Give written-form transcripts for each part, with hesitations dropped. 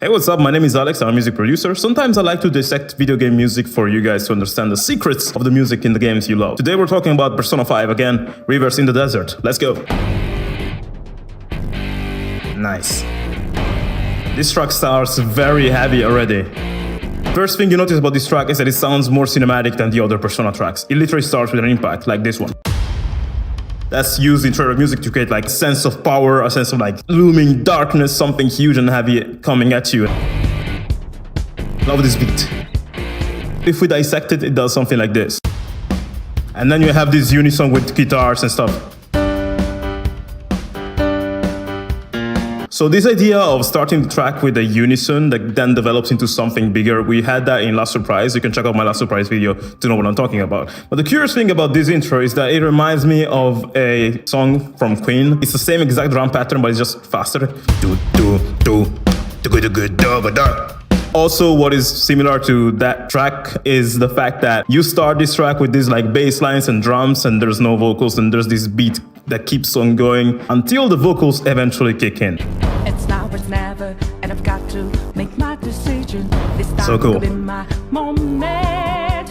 Hey, what's up? My name is Alex. I'm a music producer. Sometimes I like to dissect video game music for you guys to understand the secrets of the music in the games you love. Today we're talking about Persona 5 again, Rivers in the Desert. Let's go. Nice. This track starts very heavy already. First thing you notice about this track is that it sounds more cinematic than the other Persona tracks. It literally starts with an impact, like this one. That's used in trailer music to create like a sense of power, a sense of like looming darkness, something huge and heavy coming at you. Love this beat. If we dissect it, it does something like this. And then you have this unison with guitars and stuff. So this idea of starting the track with a unison that then develops into something bigger, we had that in Last Surprise. You can check out my Last Surprise video to know what I'm talking about. But the curious thing about this intro is that it reminds me of a song from Queen. It's the same exact drum pattern, but it's just faster. Also, what is similar to that track is the fact that you start this track with these like bass lines and drums, and there's no vocals, and there's this beat that keeps on going until the vocals eventually kick in. It's now or never, and I've got to make my decision. This time So cool. Could be my moment.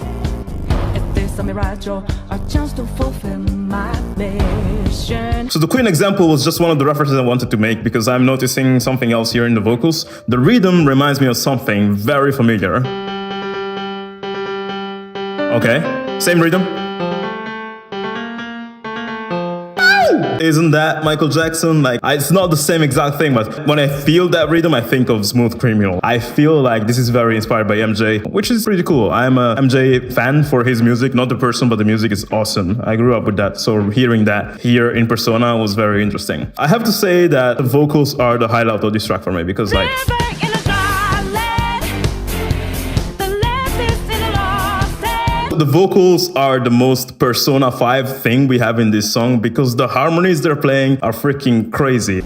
If there's a mirage or a chance to fulfill my mission. So the Queen example was just one of the references I wanted to make because I'm noticing something else here in the vocals. The rhythm reminds me of something very familiar. Okay, same rhythm. Isn't that Michael Jackson? Like, it's not the same exact thing, but when I feel that rhythm, I think of Smooth Criminal. I feel like this is very inspired by MJ, which is pretty cool. I'm a MJ fan for his music, not the person, but the music is awesome. I grew up with that, so hearing that here in Persona was very interesting. I have to say that the vocals are the highlight of this track for me because like... The vocals are the most Persona 5 thing we have in this song because the harmonies they're playing are freaking crazy.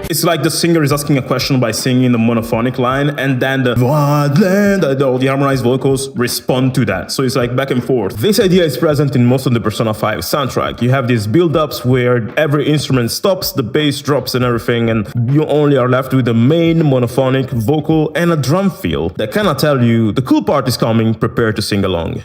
It's like the singer is asking a question by singing the monophonic line, and then the harmonized vocals respond to that. So it's like back and forth. This idea is present in most of the Persona 5 soundtrack. You have these build-ups where every instrument stops, the bass drops and everything, and you only are left with the main monophonic vocal and a drum fill that kind of tell you the cool part is coming, prepare to sing along.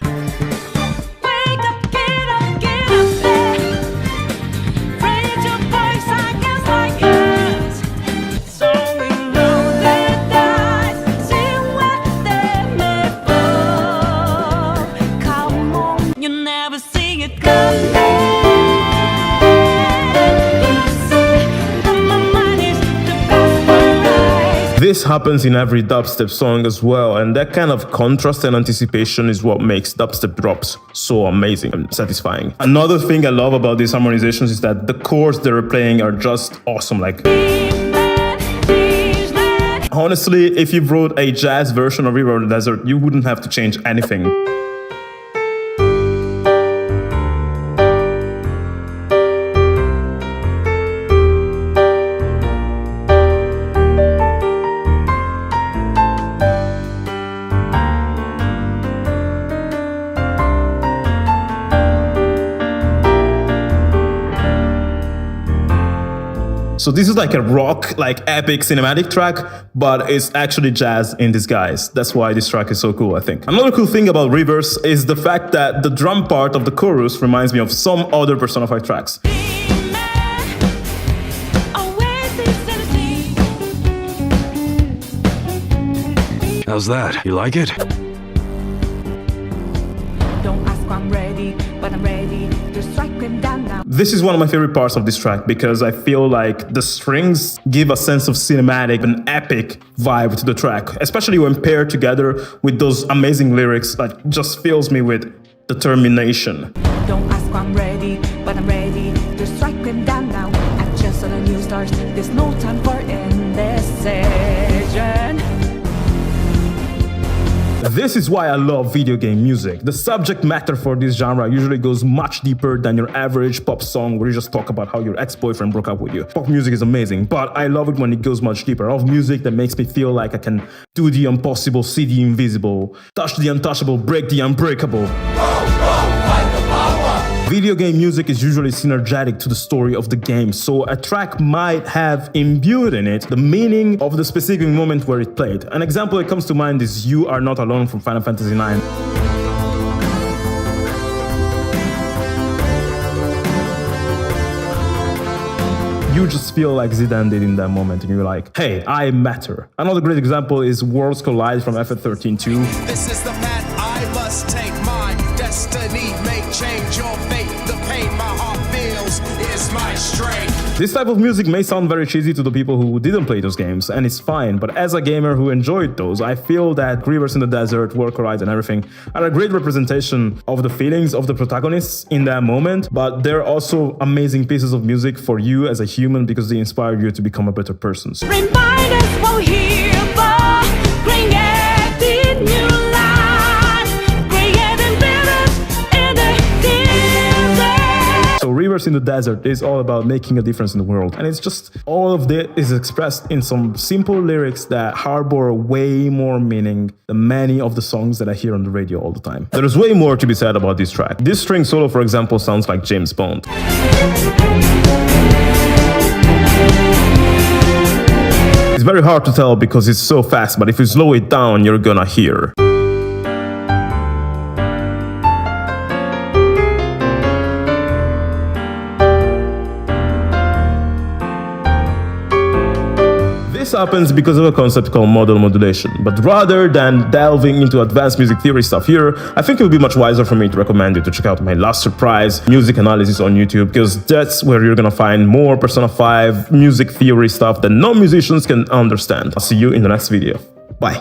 This happens in every dubstep song as well, and that kind of contrast and anticipation is what makes dubstep drops so amazing and satisfying. Another thing I love about these harmonizations is that the chords they're playing are just awesome. Like, honestly, if you wrote a jazz version of River in the Desert, you wouldn't have to change anything. So this is like a rock, like epic cinematic track, but it's actually jazz in disguise. That's why this track is so cool, I think. Another cool thing about Rivers is the fact that the drum part of the chorus reminds me of some other Persona 5 tracks. How's that? You like it? Don't ask why I'm ready, but I'm ready to strike them down now. This is one of my favorite parts of this track because I feel like the strings give a sense of cinematic and epic vibe to the track, especially when paired together with those amazing lyrics that just fills me with determination. Don't ask why I'm ready, but I'm ready to strike them down now. I just saw the new stars, there's no time for indecision. This is why I love video game music. The subject matter for this genre usually goes much deeper than your average pop song where you just talk about how your ex-boyfriend broke up with you. Pop music is amazing, but I love it when it goes much deeper. I love music that makes me feel like I can do the impossible, see the invisible, touch the untouchable, break the unbreakable. Video game music is usually synergetic to the story of the game, so a track might have imbued in it the meaning of the specific moment where it played. An example that comes to mind is You Are Not Alone from Final Fantasy IX. You just feel like Zidane did in that moment, and you're like, hey, I matter. Another great example is Worlds Collide from FF13 2. This is the path I must take. My destiny may change your fate. The pain my heart feels is my strength. This type of music may sound very cheesy to the people who didn't play those games, and it's fine, but as a gamer who enjoyed those, I feel that Rivers in the Desert, World Collide, and everything are a great representation of the feelings of the protagonists in that moment, but they're also amazing pieces of music for you as a human because they inspire you to become a better person. Remind us we'll hear the created new life, creating rivers in the desert. So Rivers in the Desert is all about making a difference in the world, and it's just all of it is expressed in some simple lyrics that harbor way more meaning than many of the songs that I hear on the radio all the time. There's way more to be said about this track. This string solo, for example, sounds like James Bond. It's very hard to tell because it's so fast, but if you slow it down, you're gonna hear. This happens because of a concept called modal modulation, but rather than delving into advanced music theory stuff here, I think it would be much wiser for me to recommend you to check out my last surprise music analysis on YouTube, because that's where you're gonna find more Persona 5 music theory stuff that non-musicians can understand. I'll see you in the next video. Bye.